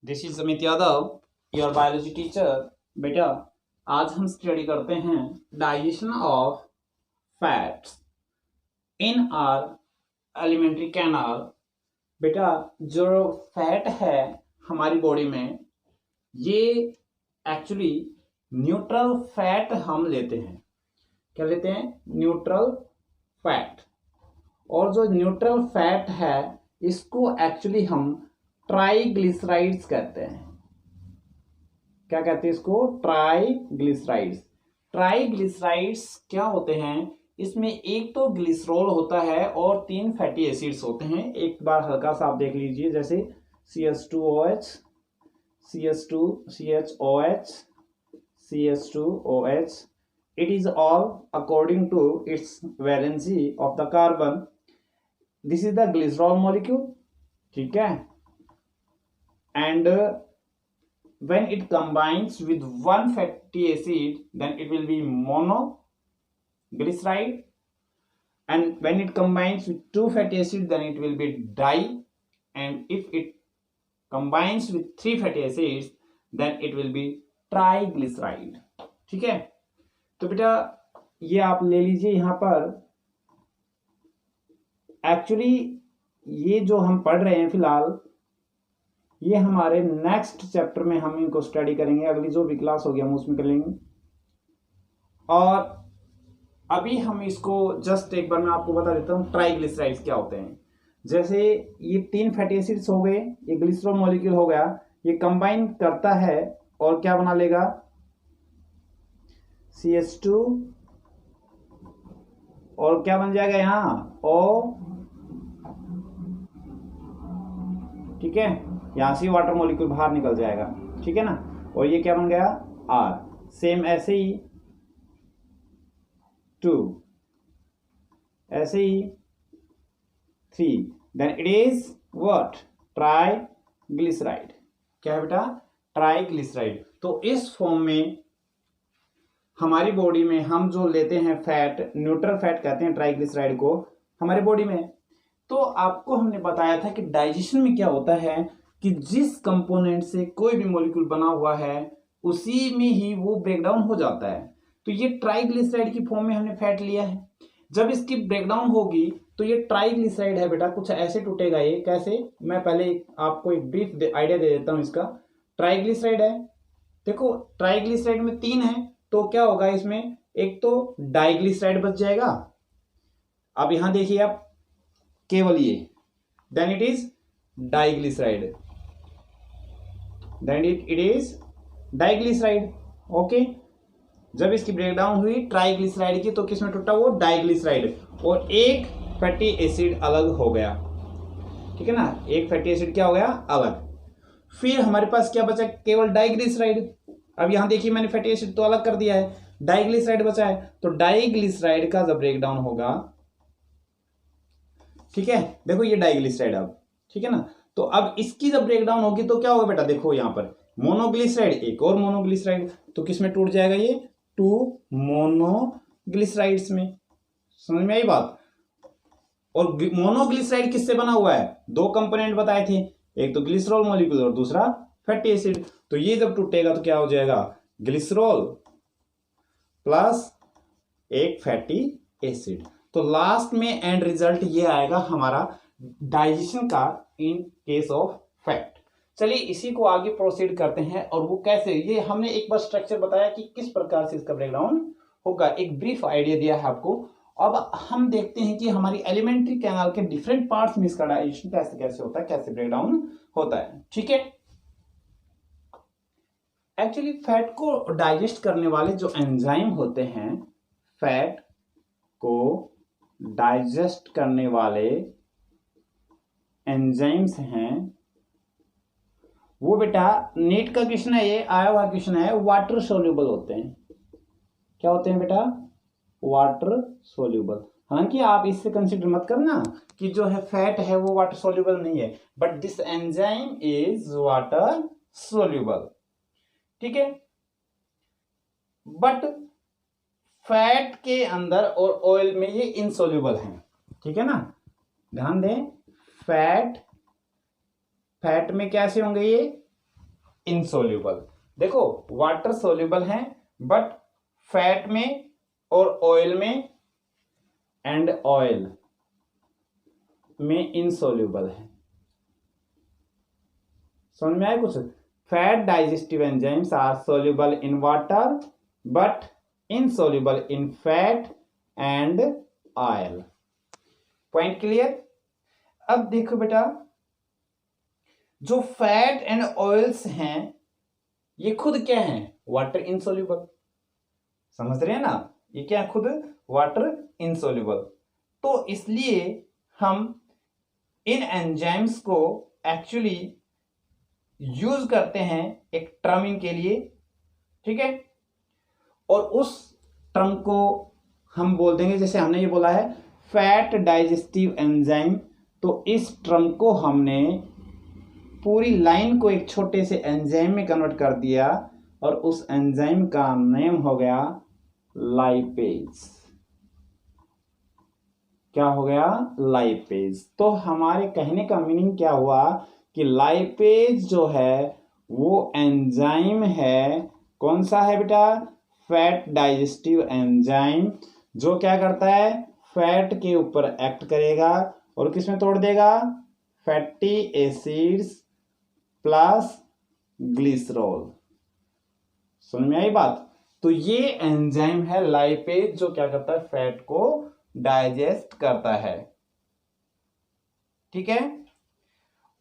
This is Amit Yadav, your biology teacher. बेटा, आज हम स्टडी करते हैं digestion of fats in our alimentary canal. बेटा, जो फैट है हमारी बॉडी में, ये एक्चुअली न्यूट्रल फैट हम लेते हैं। क्या लेते हैं? Neutral fat. और जो न्यूट्रल फैट है इसको एक्चुअली हम ट्राइग्लिसराइड्स कहते हैं। क्या कहते हैं इसको? ट्राइग्लिसराइड्स। ट्राइग्लिसराइड्स क्या होते हैं? इसमें एक तो ग्लिसरॉल होता है और 3 फैटी एसिड्स होते हैं। एक बार हल्का सा आप देख लीजिए, जैसे CH2OH, CH2CHOH, CH2OH. It is all according to its valency of the carbon. This is the glycerol molecule. ठीक है? And when it combines with one fatty acid, then it will be monoglyceride, and when it combines with 2 fatty acids, then it will be di, and if it combines with 3 fatty acids, then it will be triglyceride. ठीक है? तो बेटा ये आप ले लीजिए। यहां पर एक्चुअली ये जो हम पढ़ रहे हैं फिलहाल, ये हमारे नेक्स्ट चैप्टर में हम इनको स्टडी करेंगे। अगली जो भी क्लास होगी हम उसमें कर लेंगे। और अभी हम इसको जस्ट एक बार मैं आपको बता देता हूं ट्राइग्लिसराइड्स क्या होते हैं। जैसे ये 3 फैटी एसिड्स हो गए, ये ग्लिसरॉल मॉलिक्यूल हो गया, ये कंबाइन करता है और क्या बना लेगा? CH2 और क्या बन जाएगा यहां? O। ठीक है? यहां से वाटर मॉलिक्यूल बाहर निकल जाएगा। ठीक है ना? और ये क्या बन गया? R। सेम ऐसे ही 2, ऐसे ही 3, then it is what? Triglyceride. क्या है बेटा? ट्राइग्लिसराइड। तो इस फॉर्म में हमारी बॉडी में हम जो लेते हैं फैट, न्यूट्रल फैट कहते हैं ट्राइग्लिसराइड को हमारी बॉडी में। तो आपको हमने बताया था कि डाइजेशन में क्या होता है कि जिस कंपोनेंट से कोई भी मॉलिक्यूल बना हुआ है उसी में ही वो ब्रेकडाउन हो जाता है। तो ये ट्राइग्लिसराइड की फॉर्म में हमने फैट लिया है। जब इसकी ब्रेकडाउन होगी तो ये ट्राइग्लिसराइड है बेटा, कुछ ऐसे टूटेगा। ये कैसे? मैं पहले आपको एक ब्रीफ आइडिया दे देता हूं इसका। ट्राइग्लिसराइड है, देखो ट्राइग्लिसराइड में 3 है, तो क्या होगा इसमें? एक तो डाइग्लिसराइड बच जाएगा। अब यहां देखिए आप, केवल ये, then it is diglyceride, then it is diglyceride. Okay, जब इसकी ब्रेकडाउन हुई ट्राइग्लिसराइड की तो किसमें टूटा? वो डाइग्लिसराइड, और एक फैटी एसिड अलग हो गया। ठीक है ना? एक फैटी एसिड क्या हो गया? अलग। फिर हमारे पास क्या बचा? केवल डाइग्लिसराइड। अब यहां देखिए मैंने फैटी एसिड तो अलग कर दिया है, डाइग्लिसराइड बचा है। तो डाइग्लिसराइड का जब ब्रेकडाउन होगा, ठीक है, देखो ये डाइग्लिसराइड अब, ठीक है ना? तो अब इसकी जब ब्रेकडाउन होगी तो क्या होगा बेटा? देखो यहां पर मोनोग्लिसराइड, एक और मोनोग्लिसराइड, तो किसमें टूट जाएगा? ये 2 मोनोग्लिसराइड्स में। समझ में आई बात? और मोनोग्लिसराइड किससे बना हुआ है? 2 कंपोनेंट बताए थे, एक तो ग्लिसरॉल मॉलिक्यूल और दूसरा फैटी एसिड। तो ये जब टूटेगा तो क्या हो जाएगा? ग्लिसरॉल प्लस एक फैटी एसिड। तो लास्ट में एंड रिजल्ट ये आएगा हमारा डाइजेशन का इन केस ऑफ फैट। चलिए इसी को आगे प्रोसीड करते हैं। और वो कैसे, ये हमने एक बार स्ट्रक्चर बताया कि किस प्रकार से इसका ब्रेकडाउन होगा, एक ब्रीफ आइडिया दिया है आपको। अब हम देखते हैं कि हमारी एलिमेंट्री कैनाल के डिफरेंट पार्ट्स में इसका डाइजेशन कैसे कैसे होता है, कैसे ब्रेकडाउन होता है। ठीक है? एक्चुअली फैट को डाइजेस्ट करने वाले जो एंजाइम होते हैं, फैट को डाइजेस्ट करने वाले एंजाइम्स हैं, वो बेटा नीट का क्वेश्चन है, ये आया हुआ क्वेश्चन है, वाटर सोल्यूबल होते हैं। क्या होते हैं बेटा? Water soluble. हालांकि आप इससे कंसीडर मत करना कि जो है फैट है वो वाटर सोल्यूबल नहीं है, but this enzyme is water soluble. ठीक है? बट फैट के अंदर और ऑयल में ये इनसोल्यूबल हैं। ठीक है ना? ध्यान दें, फैट में कैसे होंगे? ये इनसोल्यूबल। देखो वाटर सोल्यूबल है बट फैट में और ऑयल में एंड ऑयल में इनसोल्यूबल है। समझ में आया कुछ? Fat digestive enzymes are soluble in water but insoluble in fat and oil. Point clear? अब देखो बेटा, जो फैट एंड ऑयल्स हैं ये खुद क्या है? Water insoluble. समझ रहे हैं ना? ये क्या है? खुद वाटर इनसोल्यूबल। तो इसलिए हम इन एंजाइम्स को एक्चुअली यूज करते हैं एक टर्म के लिए, ठीक है? और उस टर्म को हम बोल देंगे, जैसे हमने ये बोला है फैट डाइजेस्टिव एंजाइम, तो इस टर्म को हमने पूरी लाइन को एक छोटे से एंजाइम में कन्वर्ट कर दिया और उस एंजाइम का नेम हो गया लाइपेज। क्या हो गया? लाइपेज। तो हमारे कहने का मीनिंग क्या हुआ कि लाइपेज जो है वो एंजाइम है। कौन सा है बेटा? फैट डाइजेस्टिव एंजाइम, जो क्या करता है? फैट के ऊपर एक्ट करेगा और किसमें तोड़ देगा? Fatty acids plus glycerol. समझ में आई बात? तो ये एंजाइम है लाइपेज, जो क्या करता है? फैट को डाइजेस्ट करता है। ठीक है?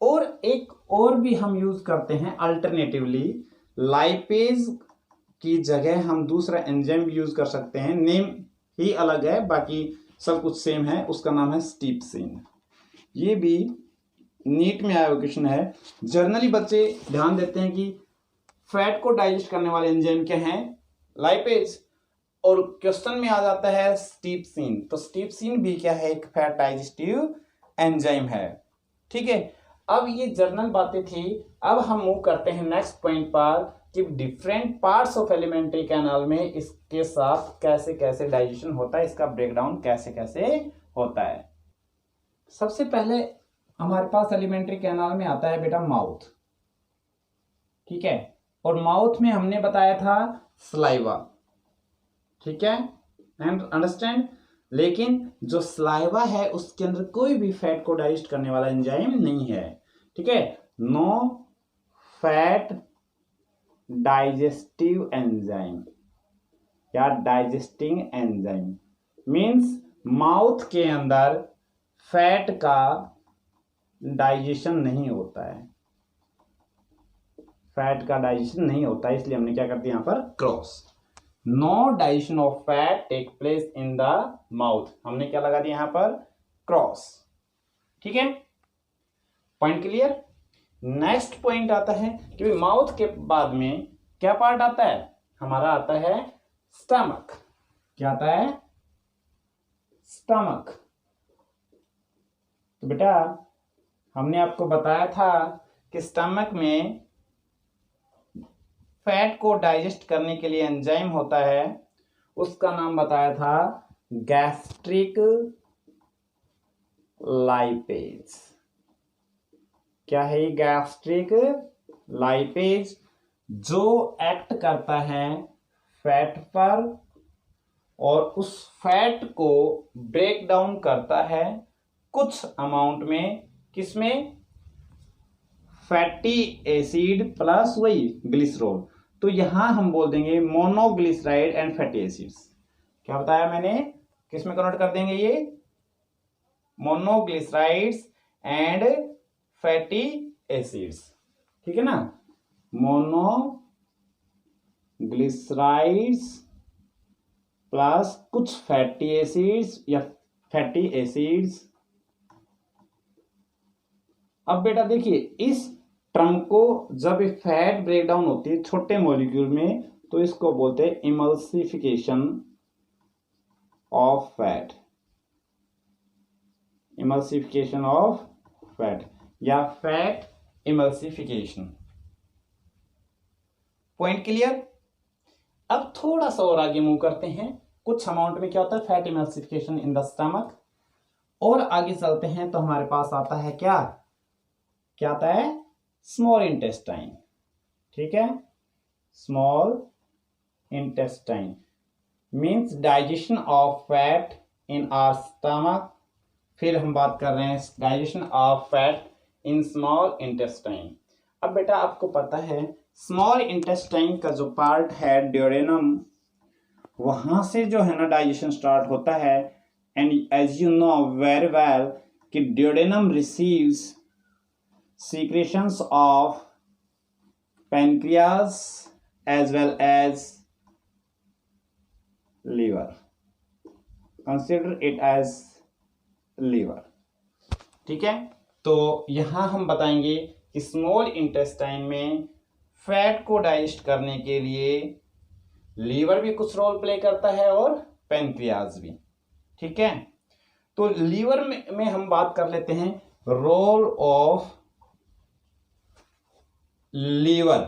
और एक और भी हम यूज करते हैं अल्टरनेटिवली, लाइपेज की जगह हम दूसरा एंजाइम भी यूज कर सकते हैं। नेम ही अलग है, बाकी सब कुछ सेम है। उसका नाम है स्टिप्सिन। ये भी नीट में आया क्वेश्चन है। जनरली बच्चे ध्यान देते हैं कि फैट को डाइजेस्ट करने वाले एंजाइम क्या हैं? लाइपेज। और क्वेश्चन में आ जाता है स्टिप्सिन। तो स्टिप्सिन भी क्या है? एक फैट डाइजेस्टिव एंजाइम है। ठीक है? अब ये जर्नल बातें थी। अब हम मूव करते हैं नेक्स्ट पॉइंट पर कि different parts of alimentary canal में इसके साथ कैसे कैसे डाइजेशन होता है, इसका ब्रेकडाउन कैसे कैसे होता है। सबसे पहले हमारे पास एलिमेंट्री कैनाल में आता है बेटा माउथ। ठीक है? और माउथ में हमने बताया था सलाइवा। ठीक है? अंडरस्टैंड? लेकिन जो सलाइवा है उसके अंदर कोई भी फैट को डाइजेस्ट करने वाला एंजाइम नहीं है। ठीक है? नो फैट डाइजेस्टिव एंजाइम या डाइजेस्टिंग एंजाइम मींस माउथ के अंदर फैट का डाइजेशन नहीं होता है। फैट का डाइजेशन नहीं होता है, इसलिए हमने क्या कर दिया यहां पर cross. No digestion of fat take place in the mouth, हमने क्या लगा दिया यहां पर? क्रॉस। ठीक है? Point clear? नेक्स्ट पॉइंट आता है कि माउथ के बाद में क्या पार्ट आता है? हमारा आता है स्टमक। क्या आता है? स्टमक। तो बेटा हमने आपको बताया था कि स्टमक में फैट को डाइजेस्ट करने के लिए एंजाइम होता है, उसका नाम बताया था गैस्ट्रिक लाइपेज। क्या है ये? गैस्ट्रिक लाइपेज, जो एक्ट करता है फैट पर और उस फैट को ब्रेक डाउन करता है कुछ अमाउंट में। किसमें? फैटी एसिड प्लस वही ग्लिसरॉल। तो यहां हम बोल देंगे मोनोग्लिसराइड एंड फैटी एसिड्स। क्या बताया मैंने? किसमें कन्वर्ट कर देंगे ये? Monoglycerides and fatty acids. ठीक है ना? मोनोग्लिसराइड्स प्लस कुछ फैटी एसिड्स या फैटी एसिड्स। अब बेटा देखिए, इस टर्म को जब फैट ब्रेकडाउन होती है छोटे मॉलिक्यूल में, तो इसको बोलते हैं emulsification of fat. Emulsification of fat या फैट इमल्सिफिकेशन। Point clear? अब थोड़ा सा और आगे मूव करते हैं। कुछ अमाउंट में क्या होता है? Fat emulsification in the stomach. और आगे चलते हैं तो हमारे पास आता है क्या? क्या आता है? Small intestine. ठीक है, small intestine means digestion of fat in our stomach. फिर हम बात कर रहे हैं digestion of fat in small intestine. अब बेटा आपको पता है स्मॉल इंटेस्टाइन का जो पार्ट है ड्यूडेनम, वहां से जो है ना डाइजेशन स्टार्ट होता है। And as you know very well कि duodenum receives secretions of pancreas as well as liver. Consider it as liver. ठीक है, तो यहां हम बताएंगे कि स्मॉल इंटेस्टाइन में फैट को डाइजेस्ट करने के लिए लीवर भी कुछ रोल प्ले करता है और पैनक्रियाज भी। ठीक है, तो लीवर में हम बात कर लेते हैं रोल ऑफ लीवर।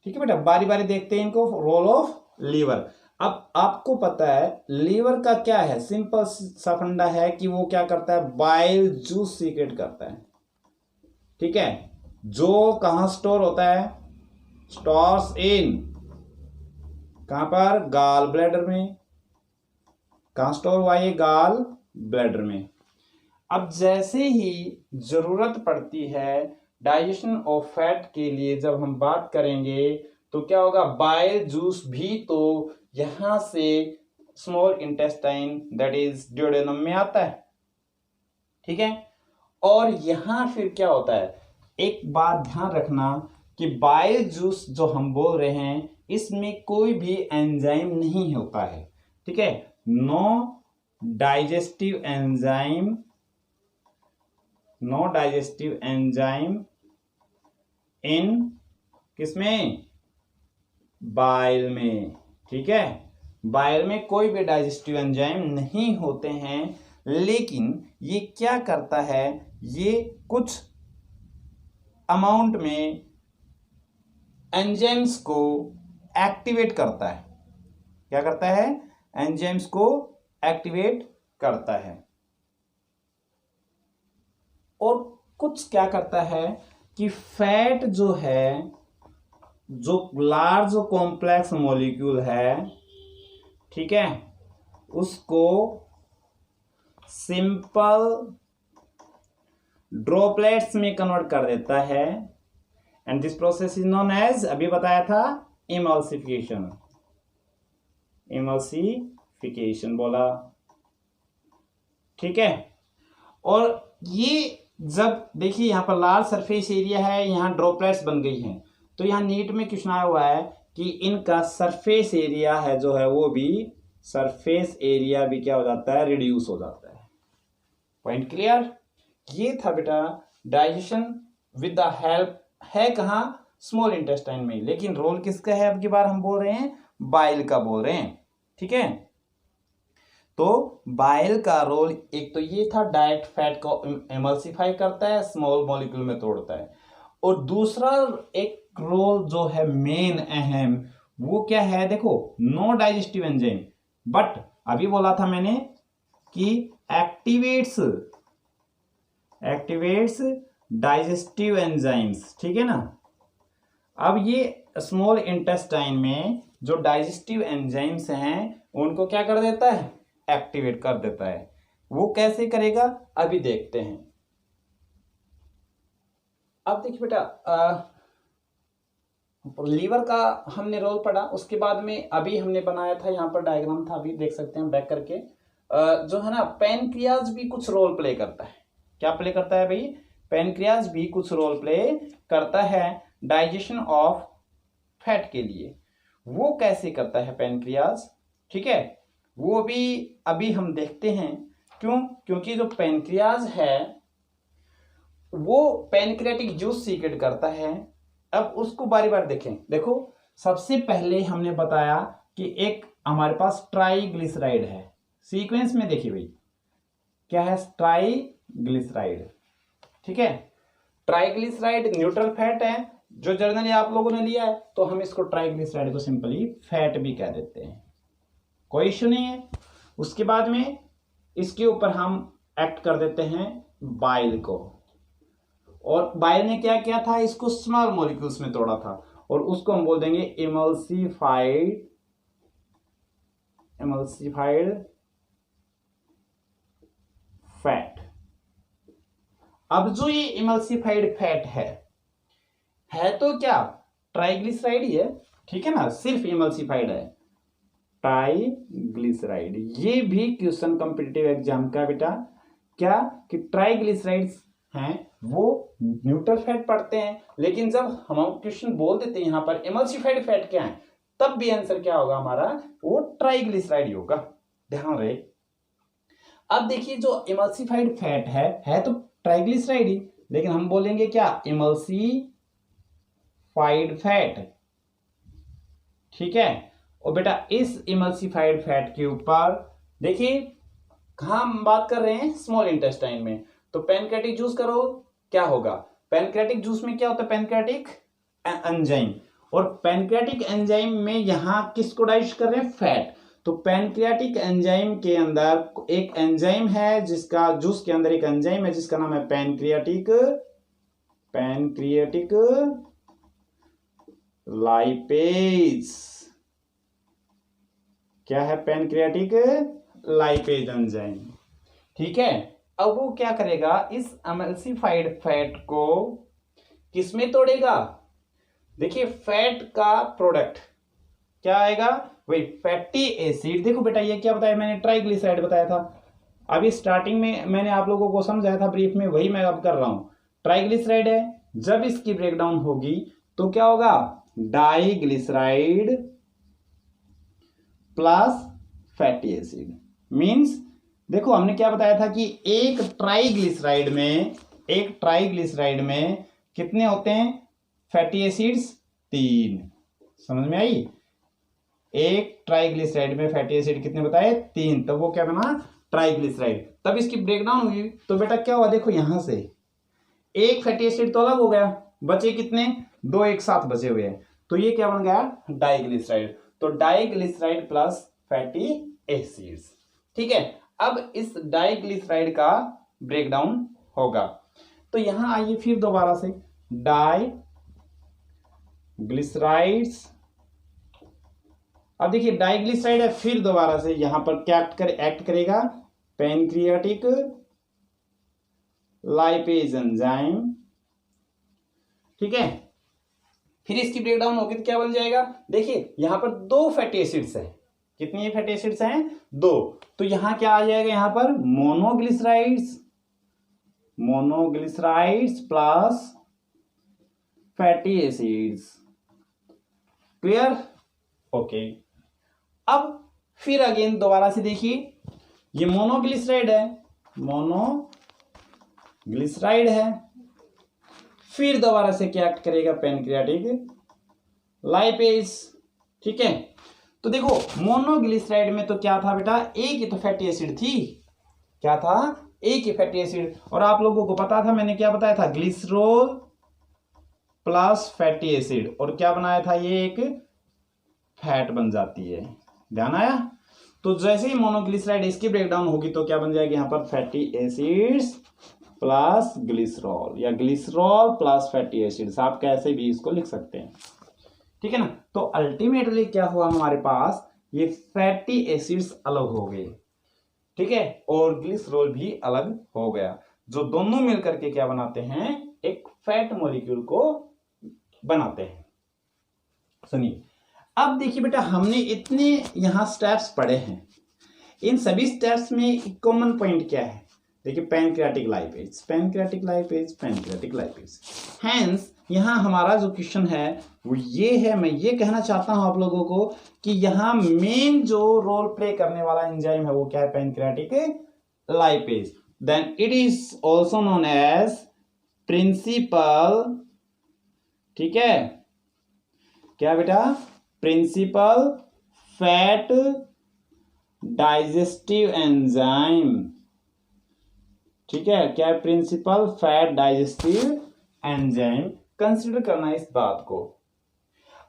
ठीक है बेटा, बारी बारी देखते हैं इनको। रोल ऑफ लीवर, अब आपको पता है लीवर का क्या है, सिंपल सा फंडा है कि वो क्या करता है, बाइल जूस सीक्रेट करता है। ठीक है, जो कहां स्टोर होता है, स्टोर्स इन, कहां पर, गाल ब्लैडर में। कहां स्टोर हुआ ये, गाल ब्लैडर में। अब जैसे ही जरूरत पड़ती है डाइजेशन ऑफ फैट के लिए, जब हम बात करेंगे तो क्या होगा, बाइल जूस भी तो यहां से small intestine that is duodenum में आता है। ठीक है, और यहां फिर क्या होता है, एक बात ध्यान रखना कि बाइल जूस जो हम बोल रहे हैं इसमें कोई भी एंजाइम नहीं होता है। ठीक है, no digestive enzyme, no digestive enzyme in किसमें, बाइल में। ठीक है, बाइल में कोई भी डाइजेस्टिव एंजाइम नहीं होते हैं, लेकिन ये क्या करता है, ये कुछ अमाउंट में एंजाइम्स को एक्टिवेट करता है। क्या करता है, एंजाइम्स को एक्टिवेट करता है। और कुछ क्या करता है कि फैट जो है, जो लार्ज कॉम्प्लेक्स मॉलिक्यूल है, ठीक है, उसको सिंपल ड्रॉपलेट्स में कन्वर्ट कर देता है। And this process is known as, अभी बताया था, इमल्सिफिकेशन। इमल्सिफिकेशन बोला। ठीक है, और ये जब देखिए यहां पर लार्ज सरफेस एरिया है, यहां ड्रॉपलेट्स बन गई हैं, तो यहां नीट में क्वेश्चन आया हुआ है कि इनका सरफेस एरिया है जो है वो भी, सरफेस एरिया भी क्या हो जाता है, रिड्यूस हो जाता है। Point clear. ये था बेटा डाइजेशन विद द हेल्प, है कहां, स्मॉल इंटेस्टाइन में, लेकिन रोल किसका है, अब की बार हम बोल रहे हैं बाइल का बोल रहे हैं। ठीक है, तो बाइल का रोल एक तो ये था, डाइट फैट को एमल्सिफाई करता है, स्मॉल मॉलिक्यूल में तोड़ता है। और दूसरा एक रोल जो है मेन अहम, वो क्या है, देखो, नो डाइजेस्टिव एंजाइम, बट अभी बोला था मैंने कि एक्टिवेट्स डाइजेस्टिव एंजाइम्स। ठीक है ना, अब ये स्मॉल इंटेस्टाइन में जो डाइजेस्टिव एंजाइम्स हैं उनको क्या कर देता है, एक्टिवेट कर देता है। वो कैसे करेगा अभी देखते हैं। अब देखिए बेटा, लीवर का हमने रोल पढ़ा, उसके बाद में अभी हमने बनाया था, यहाँ पर डायग्राम था, अभी देख सकते हैं बैक करके, जो है ना पैनक्रियाज भी कुछ रोल प्ले करता है। क्या प्ले करता है भाई, पैनक्रियाज भी कुछ रोल प्ले करता है डाइजेशन ऑफ फैट के लिए। वो कैसे करता है पैनक्रियाज, ठीक है, वो भी अभी हम देखते हैं। क्यों, क्योंकि जो पैनक्रियाज है वो पैनक्रियाटिक जूस सीक्रेट करता है। अब उसको बारी बारी देखें। देखो, सबसे पहले हमने बताया कि एक हमारे पास ट्राइग्लिसराइड है, सीक्वेंस में देखिए भाई क्या है, ट्राइग्लिसराइड। ठीक है, ट्राइग्लिसराइड न्यूट्रल फैट है जो जनरली आप लोगों ने लिया है, तो हम इसको ट्राइग्लिसराइड को सिंपली फैट भी कह देते हैं, कोई इश्यू नहीं है। उसके बाद में इसके ऊपर हम एक्ट कर देते हैं बाइल को, और बायर ने क्या किया था, इसको स्मॉल मॉलिक्यूल्स में तोड़ा था, और उसको हम बोल देंगे इमल्सिफाइड फैट। अब जो ये इमल्सिफाइड फैट है तो क्या ट्राइग्लिसराइड ही है, ठीक है ना, सिर्फ इमल्सिफाइड है, ट्राइग्लिसराइड। ये भी क्वेश्चन कॉम्पिटिटिव एग्जाम का बेटा क्या कि ट्राइग्लिसराइड्स हैं वो न्यूट्रल फैट पढ़ते हैं, लेकिन जब हम क्वेश्चन बोल देते हैं यहां पर इमल्सिफाइड फैट क्या है, तब भी आंसर क्या होगा हमारा, वो ट्राइग्लिसराइड होगा, ध्यान रहे। अब देखिए जो इमल्सिफाइड फैट है तो ट्राइग्लिसराइड ही, लेकिन हम बोलेंगे क्या, इमल्सिफाइड फैट, ठीक है। और बेटा इस इमल्सिफाइड फैट के ऊपर देखिए कहां हम बात कर रहे हैं, स्मॉल इंटेस्टाइन में, तो पैनक्रियाटिक जूस करो क्या होगा, पैनक्रियाटिक जूस में क्या होता है, पैनक्रियाटिक एंजाइम, और पैनक्रियाटिक एंजाइम में यहां किसको डाइजेस्ट कर रहे हैं, फैट। तो पैनक्रियाटिक एंजाइम के अंदर एक एंजाइम है जिसका, जूस के अंदर एक एंजाइम है जिसका नाम है पैनक्रियाटिक लाइपेज। क्या है, पैनक्रियाटिक लाइपेज एंजाइम, ठीक है। अब वो क्या करेगा, इस एमल्सिफाइड फैट को किसमें तोड़ेगा, देखिए फैट का प्रोडक्ट क्या आएगा, वही फैटी एसिड। देखो बेटा ये क्या बताया मैंने, ट्राइग्लिसराइड बताया था, अभी स्टार्टिंग में मैंने आप लोगों को समझाया था ब्रीफ में, वही मैं अब कर रहा हूं। ट्राइग्लिसराइड है, जब इसकी ब्रेकडाउन होगी तो क्या होगा, diglyceride plus fatty acid. Means देखो हमने क्या बताया था कि एक ट्राइग्लिसराइड में कितने होते हैं, फैटी एसिड्स 3, समझ में आई। एक ट्राइग्लिसराइड में फैटी एसिड कितने बताए, 3, तब वो क्या बना, ट्राइग्लिसराइड। तब इसकी ब्रेकडाउन हुई तो बेटा क्या हुआ, देखो यहां से एक फैटी एसिड तो अलग हो गया, बचे कितने, 2 एक साथ बचे हुए हैं, तो ये क्या बन गया, डाइग्लिसराइड। तो डाइग्लिसराइड प्लस फैटी एसिड्स, ठीक है। अब इस डाइग्लिसराइड का ब्रेकडाउन होगा, तो यहां आइए फिर दोबारा से, डाइग्लिसराइड्स। अब देखिए डाइग्लिसराइड है, फिर दोबारा से यहां पर क्या एक्ट करेगा, पैनक्रियाटिक लाइपेज एंजाइम, ठीक है। फिर इसकी ब्रेकडाउन होगी तो क्या बन जाएगा, देखिए यहां पर 2 फैटी एसिड्स हैं, कितनी फैटी एसिड्स हैं, 2, तो यहां क्या आ जाएगा, यहां पर monoglycerides plus fatty acids, clear, okay. अब फिर अगेन दोबारा से देखिए, ये मोनोग्लिसराइड है, फिर दोबारा से क्या एक्ट करेगा, पैनक्रियाटिक लाइपेज, ठीक है। तो देखो मोनोग्लिसराइड में तो क्या था बेटा, एक ही तो फैटी एसिड थी, क्या था, एक ही फैटी एसिड, और आप लोगों को पता था मैंने क्या बताया था, ग्लिसरॉल प्लस फैटी एसिड, और क्या बनाया था, ये एक फैट बन जाती है, ध्यान आया। तो जैसे ही मोनोग्लिसराइड इसकी ब्रेकडाउन होगी तो क्या बन जाएगी, यहां पर फैटी एसिड्स प्लस ग्लिसरॉल, या ग्लिसरॉल प्लस फैटी एसिड्स, आप कैसे भी इसको लिख सकते हैं, ठीक है ना। तो अल्टीमेटली क्या हुआ, हमारे पास ये फैटी एसिड्स अलग हो गए, ठीक है, और ग्लिसरॉल भी अलग हो गया, जो दोनों मिलकर के क्या बनाते हैं, एक फैट मॉलिक्यूल को बनाते हैं। सुनिए अब देखिए बेटा, हमने इतने यहां स्टेप्स पढ़े हैं, इन सभी स्टेप्स में एक कॉमन पॉइंट क्या है, देखिए पैनक्रियाटिक लाइपेज, हैंस यहां हमारा जो क्वेश्चन है वो ये है, मैं ये कहना चाहता हूं आप लोगों को कि यहां मेन जो रोल प्ले करने वाला एंजाइम है वो क्या है, pancreatic lipase, then it is also known as principal, ठीक है, क्या बेटा, प्रिंसिपल फैट डाइजेस्टिव एंजाइम, ठीक है, क्या है, principal fat digestive enzyme, consider करना इस बात को।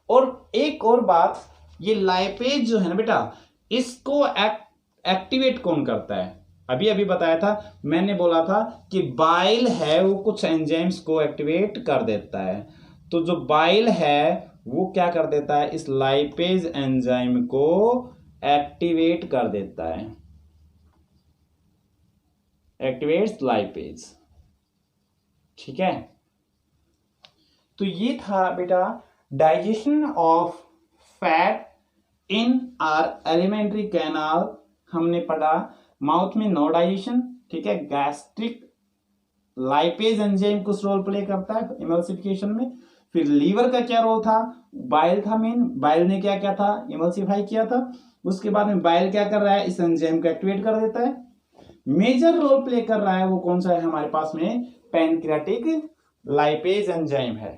और एक और बात, ये लाइपेज जो है ना बेटा, इसको एक्टिवेट कौन करता है, अभी अभी बताया था, मैंने बोला था कि बाइल है वो कुछ एंजाइम्स को एक्टिवेट कर देता है। तो जो बाइल है वो क्या कर देता है, इस लाइपेज एंजाइम को एक्टिवेट कर देता है, एक्टिवेट्स लाइपेज। ठीक है, तो ये था बेटा digestion of fat in are alimentary canal. हमने पढ़ा माउथ में नो डाइजेशन, ठीक है, गैस्ट्रिक लाइपेज एंजाइम कुछ रोल प्ले करता है इमल्सिफिकेशन में। फिर लीवर का क्या रोल था, बाइल था मेन, बाइल ने क्या क्या था, इमल्सिफाई किया था। उसके बाद में बाइल क्या कर रहा है, इस एंजाइम को एक्टिवेट कर देता है। मेजर रोल प्ले कर रहा है वो कौन सा है हमारे पास में, पैनक्रियाटिक लाइपेज एंजाइम है।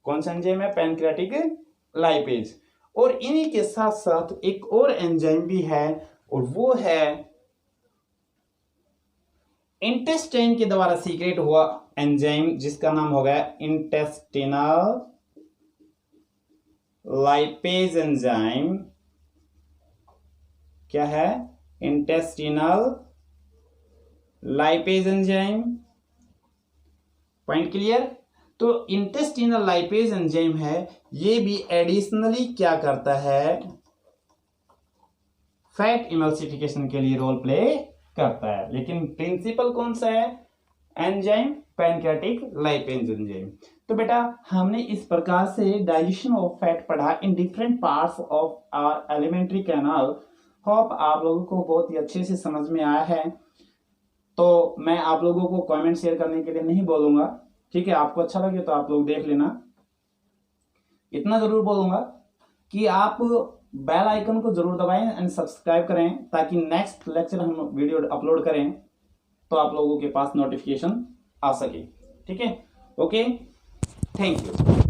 कौन सा एंजाइम है, पैनक्रियाटिक लाइपेज। और इन्हीं के साथ साथ एक और एंजाइम भी है और वो है इंटेस्टाइन के द्वारा सीक्रेट हुआ एंजाइम जिसका नाम हो गया इंटेस्टिनल लाइपेज एंजाइम। क्या है, intestinal lipase enzyme. Point clear. तो इंटेस्टिनल लाइपेज एंजाइम है, ये भी एडिशनली क्या करता है, फैट इमल्सिफिकेशन के लिए रोल प्ले करता है। लेकिन प्रिंसिपल कौन सा है, एंजाइम पैनक्रियाटिक लाइपेज एंजाइम। तो बेटा हमने इस प्रकार से डाइजेशन ऑफ फैट पढ़ा in different parts of our alimentary canal. Hope आप लोगों को बहुत ही अच्छे से समझ में आया है। तो मैं आप लोगों को कमेंट शेयर करने के लिए नहीं बोलूंगा, ठीक है, आपको अच्छा लगे तो आप लोग देख लेना। इतना जरूर बोलूंगा कि आप बेल आइकन को जरूर दबाएं एंड सब्सक्राइब करें, ताकि नेक्स्ट लेक्चर हम वीडियो अपलोड करें तो आप लोगों के पास नोटिफिकेशन आ सके। ठीक है, ओके, थैंक यू।